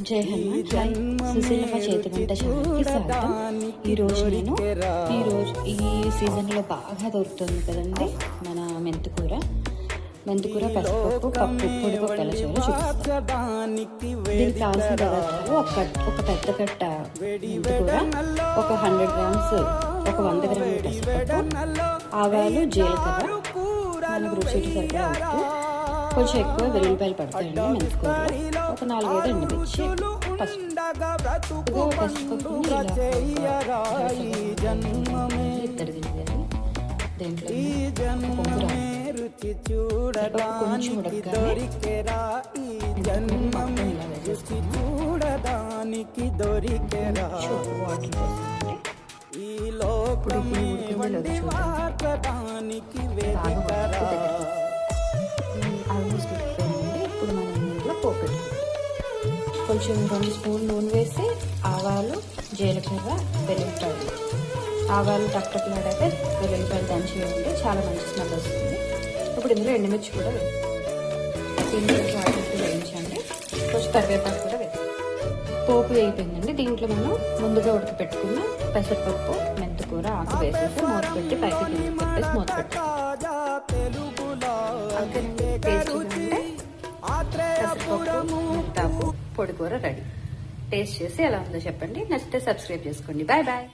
జై హనుమాన్. సుశీలమ్మ చేతి వంట ఛానల్కి స్వాగతం. ఈరోజు ఈ సీజన్లో బాగా దొరుకుతుంది కదండి మన మెంతికూర. పసుపు పప్పు పొడిపప్పు ఎలా చేయాలో చూపిస్తాను. దీనికి కావాల్సిన పదార్థాలు ఒక పెద్ద కట్ట మెంతికూర, ఒక 100 గ్రామ్స్, ఒక 100 గ్రాముల పసుపు, ఆవాలు, జీలకర్ర, మనకు రుచికి సరిపడా ఉప్పు, కొంచెం ఎక్కువ వెల్లుల్లిపాయలు పడతాయండి మెంతికూరలో, ఒక 4-5 ఎండుమిర్చి, పసుపు. ఇద్దరు గింజలు దేంట్లో కొంచెం ఉడకగానే ఆల్మోస్ట్ ఉడికిపోయిందండి. ఇప్పుడు మనం ఇంట్లో పోపు కొంచెం 2 స్పూన్లు నూనె వేసి ఆవాలు, జీలకర్ర, వెల్లుల్లిపాయలు. ఆవాలు టక్టక్లాడాక వెల్లుల్లిపాయలు దంచి వేయండి, చాలా మంచి స్మెల్ వస్తుంది. ఇప్పుడు ఇందులో ఎండుమిర్చి కూడా వాటికి వేయించండి. కొంచెం కరివేపాకు కూడా వేసి పోపు వేయిపోయిందండి. దీంట్లో మనం ముందుగా ఉడకపెట్టుకున్న పెసరపప్పు, మెంతికూర ఆకు వేసేసి మూత పెట్టి పైకి పెట్టేసి మూత పెట్టాలి. పెసరపప్పు, మెంతాకు, పొడికూర రెడీ. టేస్ట్ చేసి ఎలా ఉందో చెప్పండి. నచ్చితే సబ్స్క్రైబ్ చేసుకోండి. Bye bye.